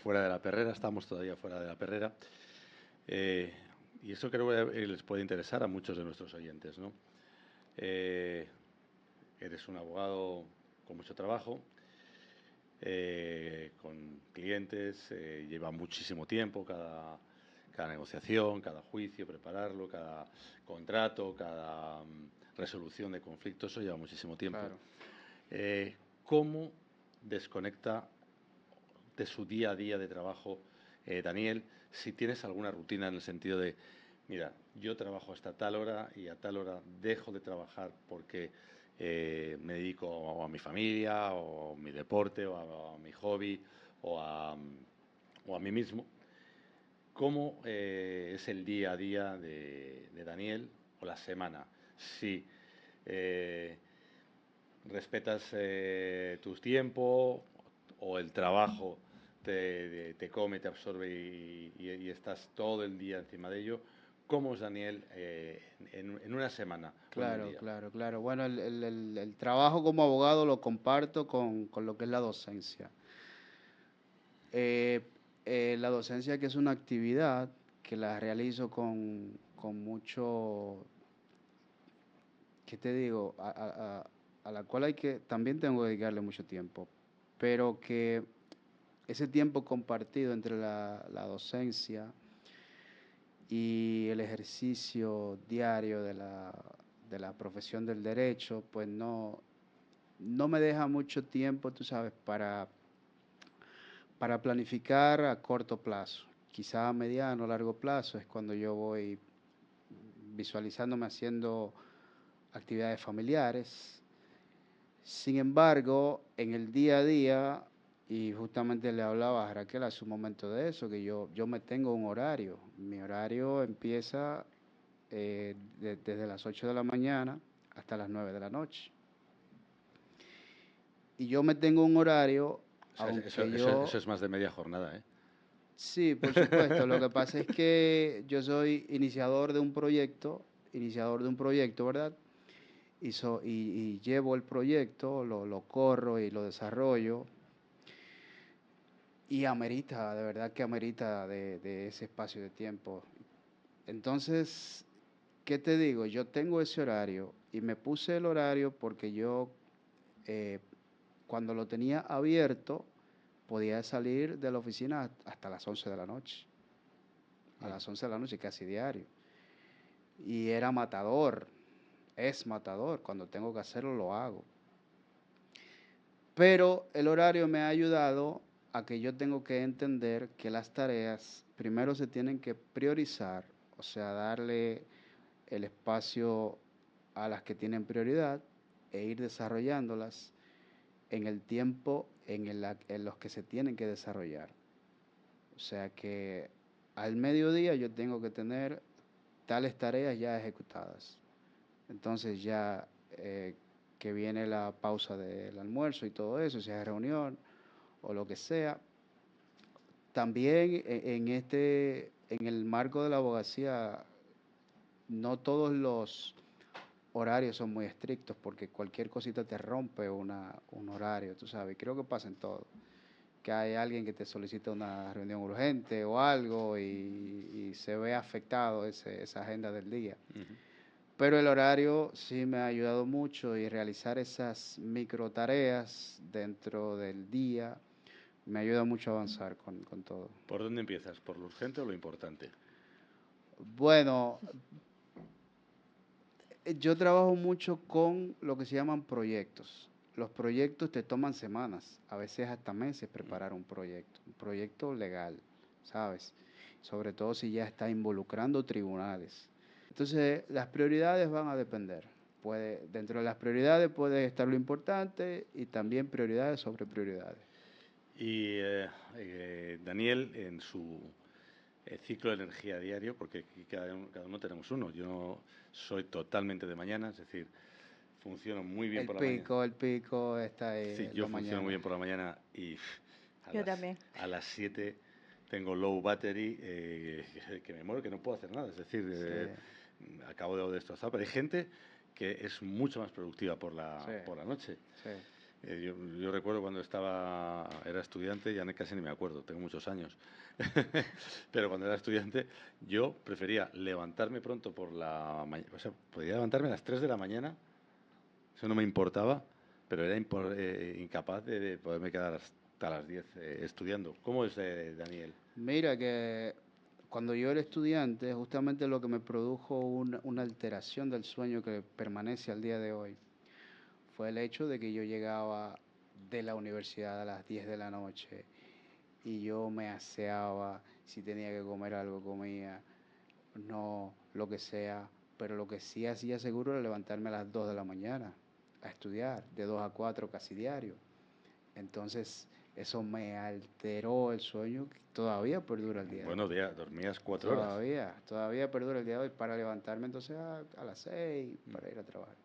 fuera de la perrera, estamos todavía fuera de la perrera, eh, y eso creo que les puede interesar a muchos de nuestros oyentes, ¿no? Eres un abogado con mucho trabajo, con clientes, lleva muchísimo tiempo cada negociación, cada juicio, prepararlo, cada contrato, cada resolución de conflictos, eso lleva muchísimo tiempo. Claro. ¿Cómo desconecta de su día a día de trabajo, Daniel, si tienes alguna rutina en el sentido de, mira, yo trabajo hasta tal hora y a tal hora dejo de trabajar porque me dedico a mi familia o a mi deporte o a mi hobby o a mí mismo? ¿Cómo es el día a día de Daniel o la semana? Si eh, respetas tus tiempos o el trabajo te come, te absorbe y estás todo el día encima de ello. ¿Cómo es Daniel en una semana o en un Claro, día? claro, claro. Bueno, el trabajo como abogado lo comparto con lo que es la docencia. Eh, la docencia, que es una actividad que la realizo con mucho, ¿qué te digo? A la cual también tengo que dedicarle mucho tiempo, pero que ese tiempo compartido entre la docencia y el ejercicio diario de la profesión del derecho, pues no me deja mucho tiempo, tú sabes, para planificar a corto plazo. Quizá a mediano o largo plazo es cuando yo voy visualizándome haciendo actividades familiares. Sin embargo, en el día a día, y justamente le hablaba a Raquel hace un momento de eso, que yo me tengo un horario. Mi horario empieza desde las 8 de la mañana hasta las 9 de la noche. Y yo me tengo un horario, O sea, aunque eso yo... es más de media jornada, ¿eh? Sí, por supuesto. Lo que pasa es que yo soy iniciador de un proyecto, ¿verdad? Y llevo el proyecto, lo corro y lo desarrollo. Y amerita, de verdad que amerita de ese espacio de tiempo. Entonces, ¿qué te digo? Yo tengo ese horario y me puse el horario porque yo, eh, cuando lo tenía abierto, podía salir de la oficina hasta las 11 de la noche. A las 11 de la noche, casi diario. Y era matador, es matador. Cuando tengo que hacerlo, lo hago. Pero el horario me ha ayudado a que yo tengo que entender que las tareas primero se tienen que priorizar, o sea, darle el espacio a las que tienen prioridad e ir desarrollándolas en el tiempo en los que se tienen que desarrollar. O sea que al mediodía yo tengo que tener tales tareas ya ejecutadas. Entonces ya que viene la pausa del almuerzo y todo eso, si hay reunión o lo que sea. También en el marco de la abogacía, no todos los horarios son muy estrictos porque cualquier cosita te rompe un horario, tú sabes. Creo que pasa en todo. Que hay alguien que te solicita una reunión urgente o algo y se ve afectado esa agenda del día. Ujú. Pero el horario sí me ha ayudado mucho y realizar esas micro tareas dentro del día me ayuda mucho a avanzar con todo. ¿Por dónde empiezas? ¿Por lo urgente o lo importante? Bueno, yo trabajo mucho con lo que se llaman proyectos. Los proyectos te toman semanas, a veces hasta meses preparar un proyecto legal, ¿sabes? Sobre todo si ya está involucrando tribunales. Entonces, las prioridades van a depender. Dentro de las prioridades puede estar lo importante y también prioridades sobre prioridades. Y Daniel, en su ciclo de energía diario, porque aquí cada uno tenemos uno. Yo no soy totalmente de mañana, es decir, funciono muy bien por la mañana. El pico está ahí Sí, en yo la funciono muy mañana. bien por la mañana y Yo también. a las 7 tengo low battery, que me muero, que no puedo hacer nada. Es decir, Sí, acabo de destrozar. Pero hay gente que es mucho más productiva sí, por la noche. sí. Yo recuerdo cuando era estudiante, ya casi ni me acuerdo, tengo muchos años, pero cuando era estudiante yo prefería levantarme pronto por la mañana, o sea, podía levantarme a las 3 de la mañana, eso no me importaba, pero era incapaz de poderme quedar hasta las 10 estudiando. ¿Cómo es, Daniel? Mira que cuando yo era estudiante, justamente lo que me produjo una alteración del sueño que permanece al día de hoy fue el hecho de que yo llegaba de la universidad a las 10 de la noche y yo me aseaba, si tenía que comer algo comía, no, lo que sea, pero lo que sí hacía seguro era levantarme a las 2 de la mañana a estudiar, de 2 a 4 casi diario. Entonces, eso me alteró el sueño que todavía perdura el día de Bueno, hoy. dormías 4 horas. Todavía perdura el día de hoy para levantarme entonces a las 6 para ir a trabajar.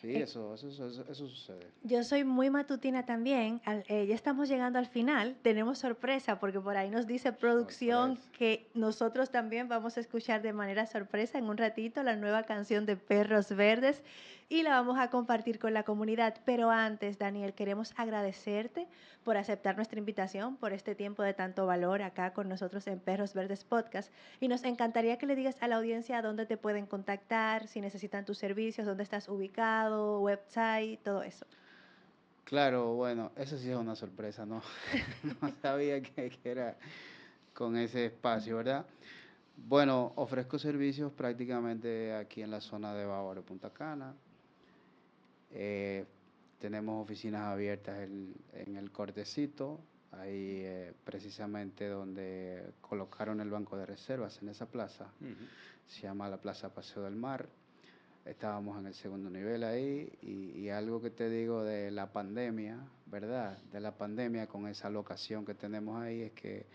Sí, Eh, eso sucede. Yo soy muy matutina también. Ya estamos llegando al final. Tenemos sorpresa porque por ahí nos dice producción Sorpresa. que nosotros también vamos a escuchar de manera sorpresa en un ratito la nueva canción de Perros Verdes y la vamos a compartir con la comunidad. Pero antes, Daniel, queremos agradecerte por aceptar nuestra invitación, por este tiempo de tanto valor acá con nosotros en Perros Verdes Podcast. Y nos encantaría que le digas a la audiencia dónde te pueden contactar, si necesitan tus servicios, dónde estás ubicado, website, todo eso. Claro, bueno, eso sí es una sorpresa, ¿no? No sabía que era con ese espacio, ¿verdad? Bueno, ofrezco servicios prácticamente aquí en la zona de Bávaro, Punta Cana. Eh, Tenemos oficinas abiertas en el Cortecito, ahí precisamente donde colocaron el banco de reservas en esa plaza. Ujú. Se llama la Plaza Paseo del Mar. Estábamos en el segundo nivel ahí y algo que te digo de la pandemia, ¿verdad? De la pandemia con esa locación que tenemos ahí es que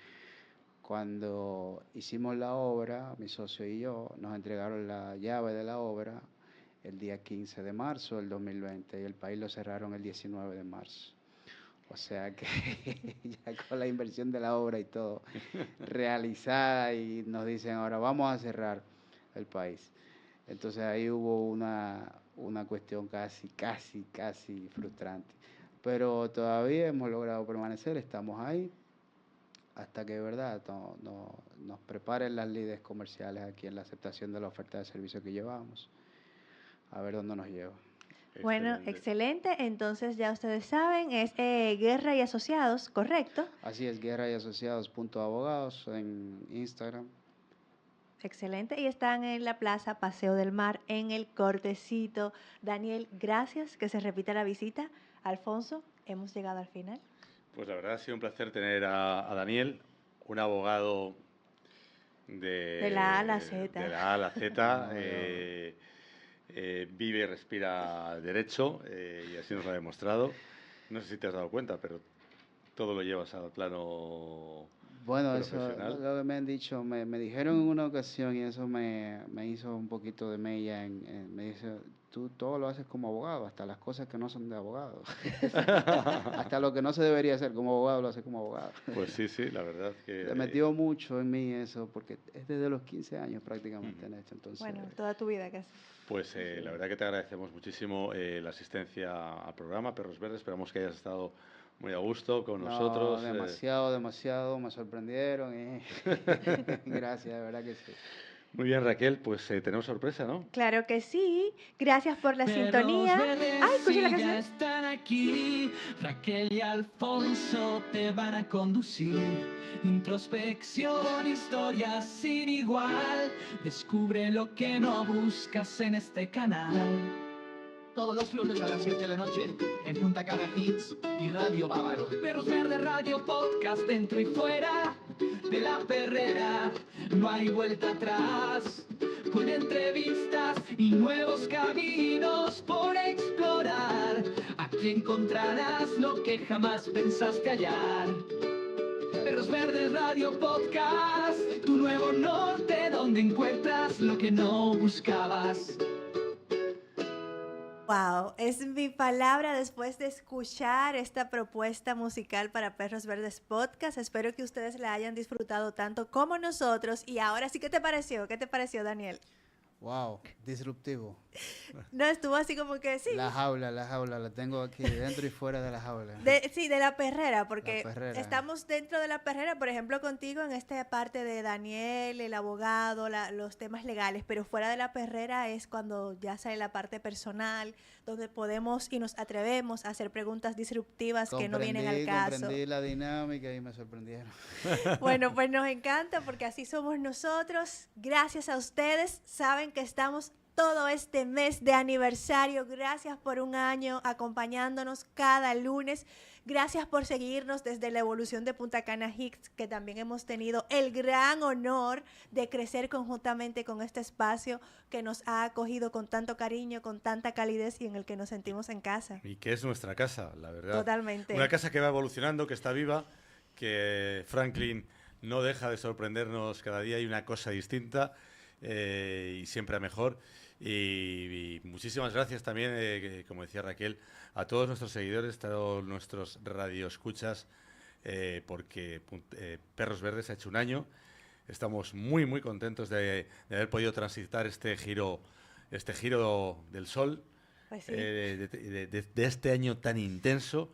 cuando hicimos la obra, mi socio y yo, nos entregaron la llave de la obra el día 15 de marzo del 2020 y el país lo cerraron el 19 de marzo. O sea que ya con la inversión de la obra y todo realizada y nos dicen ahora vamos a cerrar el país. Entonces ahí hubo una cuestión casi frustrante. Pero todavía hemos logrado permanecer, estamos ahí hasta que de verdad nos preparen las líderes comerciales aquí en la aceptación de la oferta de servicio que llevamos. A ver dónde nos lleva. Bueno, Excelente. excelente. Entonces ya ustedes saben, es Guerra y Asociados, ¿correcto? Así es, Guerra y Asociados .abogados en Instagram. Excelente. Y están en la Plaza Paseo del Mar, en el Cortecito. Daniel, gracias, que se repita la visita. Alfonso, hemos llegado al final. Pues la verdad ha sido un placer tener a Daniel, un abogado De la A a la Z. de la A a la Z, No, yo, vive y respira derecho, y así nos lo ha demostrado. No sé si te has dado cuenta, pero todo lo llevas al plano Bueno, eso profesional. lo que me han dicho, me dijeron en una ocasión y eso me hizo un poquito de mella. Me dice, tú todo lo haces como abogado, hasta las cosas que no son de abogado. Hasta lo que no se debería hacer como abogado, lo hace como abogado. Pues sí, sí, la verdad que... Se metió mucho en mí eso, porque es desde los 15 años prácticamente en esto. Entonces, Bueno, toda tu vida casi. Pues la verdad que te agradecemos muchísimo la asistencia al programa Perros Verdes. Esperamos que hayas estado muy a gusto con no, nosotros. demasiado, me sorprendieron. Gracias, de verdad que sí. Muy bien, Raquel, pues tenemos sorpresa, ¿no? Claro que sí. Gracias por la Perros sintonía. verdes Ay, escucha la sí ya canción. están aquí. Raquel y Alfonso te van a conducir. Introspección, historias sin igual. Descubre lo que no buscas en este canal. Todos los lunes a las 7 de la noche en Punta Cana Hits y Radio Bávaro. Perros Verdes Radio Podcast dentro y fuera de la perrera. No hay vuelta atrás. Con entrevistas y nuevos caminos por explorar. Aquí encontrarás lo que jamás pensaste hallar. Perros Verdes Radio Podcast, tu nuevo norte donde encuentras lo que no buscabas. Wow, es mi palabra después de escuchar esta propuesta musical para Perros Verdes Podcast. Espero que ustedes la hayan disfrutado tanto como nosotros. Y ahora sí, ¿qué te pareció? ¿Qué te pareció, Daniel? Wow, disruptivo. No, estuvo así como que sí. La jaula, la tengo aquí, dentro y fuera de la jaula. Sí, de la perrera, porque La perrera. estamos dentro de la perrera, por ejemplo, contigo en esta parte de Daniel, el abogado, los temas legales, pero fuera de la perrera es cuando ya sale la parte personal, donde podemos y nos atrevemos a hacer preguntas disruptivas que no vienen al caso. Comprendí la dinámica y me sorprendieron. Bueno, pues nos encanta porque así somos nosotros. Gracias a ustedes. Saben que estamos todo este mes de aniversario. Gracias por un año acompañándonos cada lunes. Gracias por seguirnos desde la evolución de Punta Cana Hits, que también hemos tenido el gran honor de crecer conjuntamente con este espacio que nos ha acogido con tanto cariño, con tanta calidez y en el que nos sentimos en casa. Y que es nuestra casa, la verdad. Totalmente. Una casa que va evolucionando, que está viva, que Franklin no deja de sorprendernos cada día. Hay una cosa distinta y siempre a mejor. Y muchísimas gracias también, como decía Raquel, a todos nuestros seguidores, a todos nuestros radioescuchas, porque Perros Verdes ha hecho un año. Estamos muy contentos de haber podido transitar este giro del sol, Pues sí. de este año tan intenso,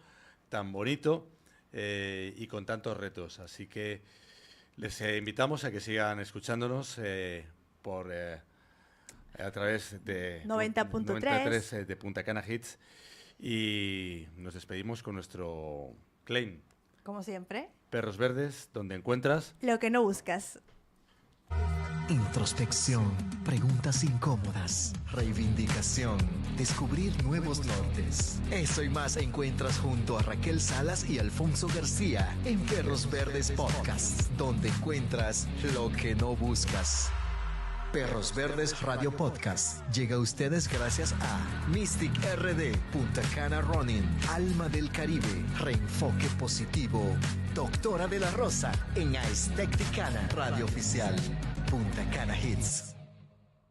tan bonito y con tantos retos. Así que les invitamos a que sigan escuchándonos a través de 90.3 de Punta Cana Hits, y nos despedimos con nuestro claim. Como siempre, Perros Verdes, donde encuentras... lo que no buscas. Introspección, preguntas incómodas, reivindicación, descubrir nuevos nortes. Eso y más encuentras junto a Raquel Salas y Alfonso García en Perros Verdes Podcast, donde encuentras lo que no buscas. Perros Verdes Radio Podcast llega a ustedes gracias a Mystic RD, Punta Cana Running, Alma del Caribe, Reenfoque Positivo, Doctora de la Rosa en Aesthetic Cana, Radio Oficial, Punta Cana Hits.